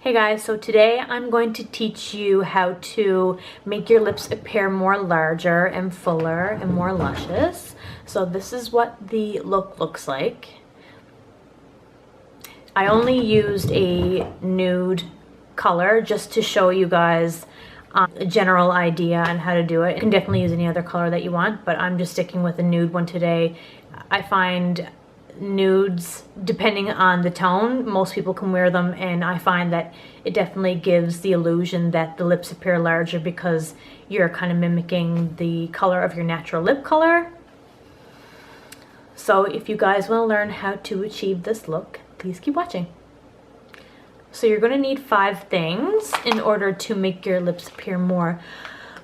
Hey guys, so today I'm going to teach you how to make your lips appear more larger and fuller and more luscious. So this is what the look looks like. I only used a nude color just to show you guys a general idea on how to do it. You can definitely use any other color that you want, but I'm just sticking with a nude one today. I find nudes, depending on the tone, most people can wear them, and I find that it definitely gives the illusion that the lips appear larger because you're kind of mimicking the color of your natural lip color. So if you guys want to learn how to achieve this look, please keep watching. So you're going to need 5 things in order to make your lips appear more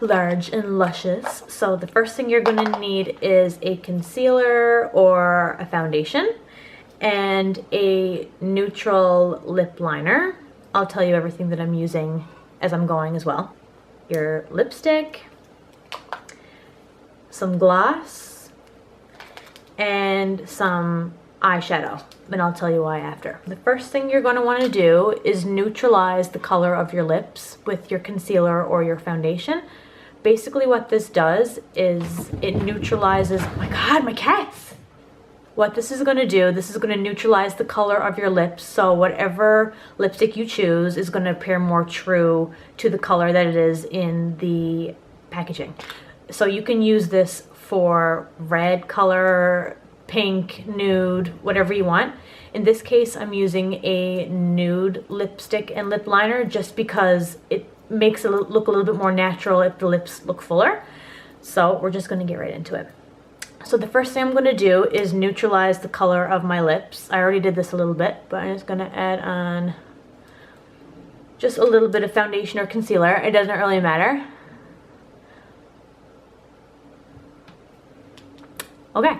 large and luscious. So the first thing you're going to need is a concealer or a foundation and a neutral lip liner. I'll tell you everything that I'm using as I'm going as well. Your lipstick, some gloss, and some eyeshadow, and I'll tell you why after. The first thing you're going to want to do is neutralize the color of your lips with your concealer or your foundation. Basically what this does is it neutralizes, oh my god, my cats! What this is going to do, this is going to neutralize the color of your lips, so whatever lipstick you choose is going to appear more true to the color that it is in the packaging. So you can use this for red color, pink, nude, whatever you want. In this case, I'm using a nude lipstick and lip liner just because it makes it look a little bit more natural if the lips look fuller. So we're just going to get right into it. So the first thing I'm going to do is neutralize the color of my lips. I already did this a little bit, but I'm just going to add on just a little bit of foundation or concealer. It doesn't really matter. Okay.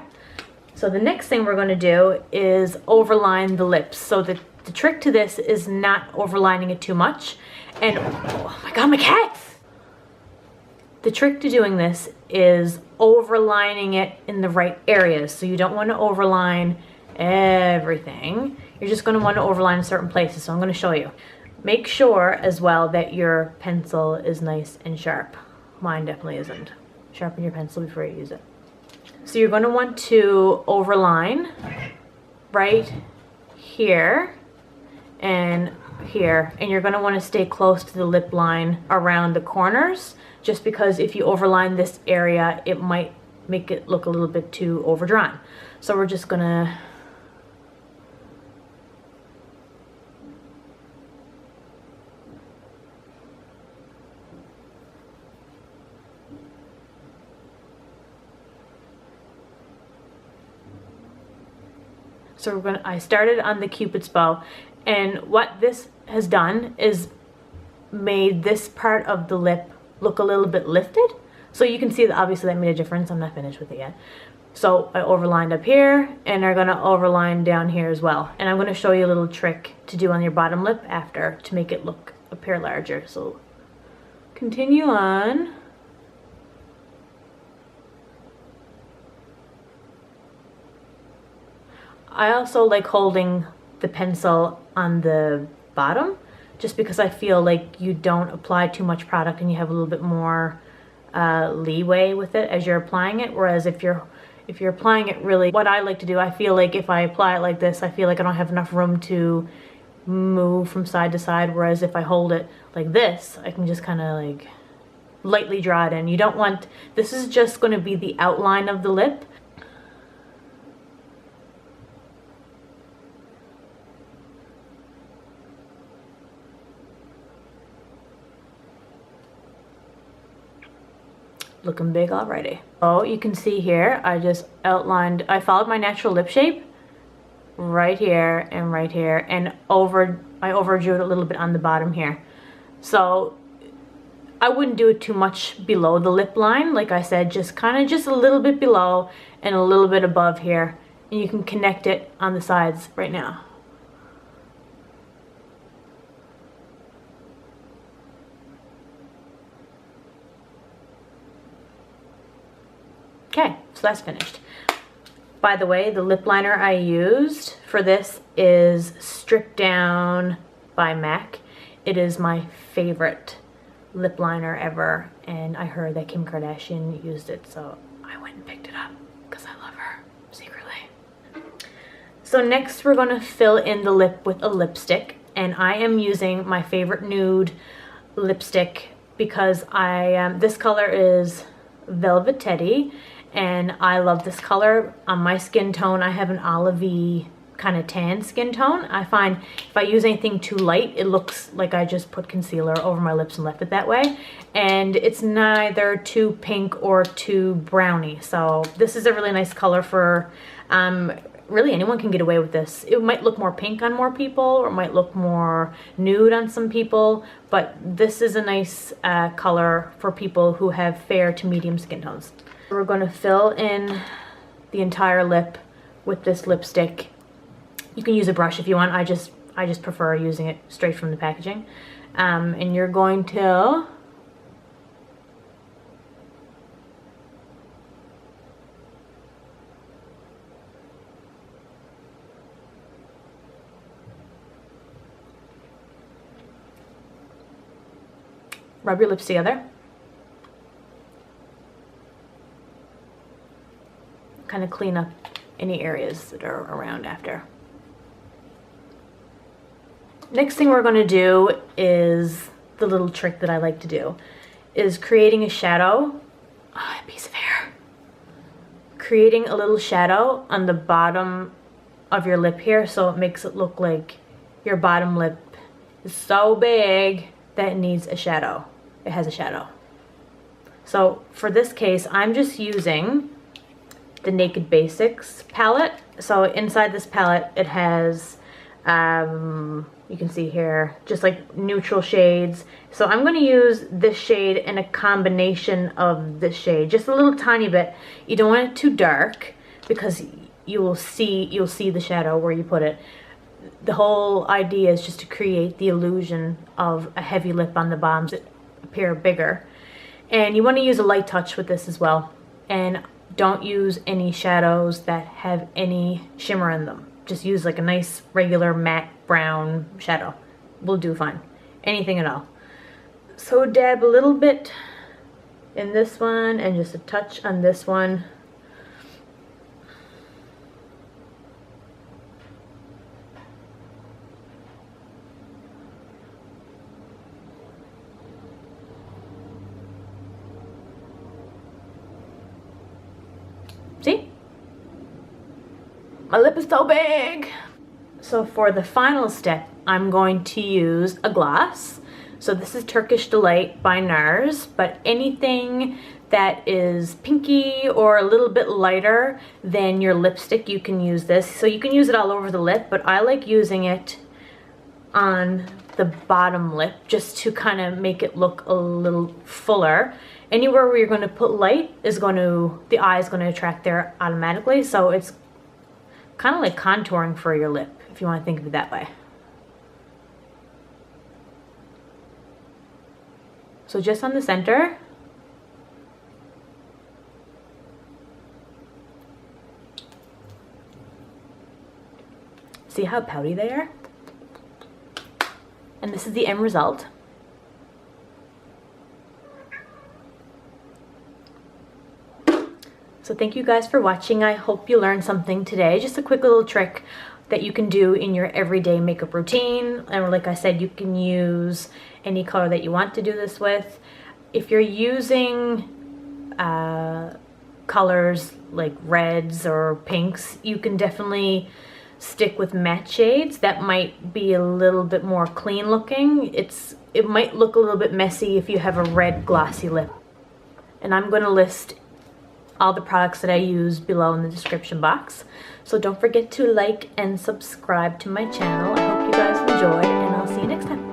So the next thing we're going to do is overline the lips. So the trick to this is not overlining it too much. And oh my god, my cats! The trick to doing this is overlining it in the right areas. So you don't want to overline everything. You're just going to want to overline in certain places. So I'm going to show you. Make sure as well that your pencil is nice and sharp. Mine definitely isn't. Sharpen your pencil before you use it. So you're going to want to overline right here and here, and you're going to want to stay close to the lip line around the corners, just because if you overline this area it might make it look a little bit too overdrawn. So we're just going to I started on the Cupid's bow, and what this has done is made this part of the lip look a little bit lifted. So you can see that obviously that made a difference. I'm not finished with it yet. So I overlined up here, and I'm going to overline down here as well. And I'm going to show you a little trick to do on your bottom lip after to make it appear larger. So continue on. I also like holding the pencil on the bottom just because I feel like you don't apply too much product and you have a little bit more leeway with it as you're applying it. Whereas if you're applying it really, what I like to do, I feel like if I apply it like this, I feel like I don't have enough room to move from side to side. Whereas if I hold it like this, I can just kind of like lightly draw it in. You don't want, this is just going to be the outline of the lip. Looking big already. Oh, you can see here, I just outlined, I followed my natural lip shape right here, and I overdrew it a little bit on the bottom here. So I wouldn't do it too much below the lip line. Like I said, just a little bit below and a little bit above here. And you can connect it on the sides right now. Okay, so that's finished. By the way, the lip liner I used for this is Stripped Down by MAC. it is my favorite lip liner ever, and I heard that Kim Kardashian used it, so I went and picked it up because I love her secretly. So next we're going to fill in the lip with a lipstick, and I am using my favorite nude lipstick because this color is Velvet Teddy, and I love this color. On my skin tone, I have an olivey kind of tan skin tone. I find if I use anything too light, it looks like I just put concealer over my lips and left it that way, and it's neither too pink or too browny. So this is a really nice color for really anyone can get away with this. It might look more pink on more people, or it might look more nude on some people, but this is a nice color for people who have fair to medium skin tones. We're going to fill in the entire lip with this lipstick. You can use a brush if you want. I just prefer using it straight from the packaging. And you're going to rub your lips together. Kind of clean up any areas that are around after. Next thing we're going to do is the little trick that I like to do, is creating a shadow. Oh, a piece of hair. Creating a little shadow on the bottom of your lip here, so it makes it look like your bottom lip is so big that it needs a shadow. It has a shadow. So for this case, I'm just using the Naked Basics palette. So inside this palette, it has, you can see here, just like neutral shades. So I'm going to use this shade and a combination of this shade, just a little tiny bit. You don't want it too dark because you'll see the shadow where you put it. The whole idea is just to create the illusion of a heavy lip on the bottoms that appear bigger. And you want to use a light touch with this as well. And don't use any shadows that have any shimmer in them. Just use like a nice regular matte brown shadow. Will do fine. Anything at all. So dab a little bit in this one and just a touch on this one. See? My lip is so big! So for the final step, I'm going to use a gloss. So this is Turkish Delight by NARS, but anything that is pinky or a little bit lighter than your lipstick, you can use this. So you can use it all over the lip, but I like using it on the bottom lip just to kind of make it look a little fuller. Anywhere where you're going to put light is going to, the eye is going to attract there automatically. So it's kind of like contouring for your lip, if you want to think of it that way. So just on the center. See how pouty they are? And this is the end result. So thank you guys for watching. I hope you learned something today. Just a quick little trick that you can do in your everyday makeup routine. And like I said, you can use any color that you want to do this with. If you're using colors like reds or pinks, you can definitely stick with matte shades. That might be a little bit more clean looking. It might look a little bit messy if you have a red glossy lip. And I'm going to list all the products that I use below in the description box. So don't forget to like and subscribe to my channel. I hope you guys enjoyed, and I'll see you next time.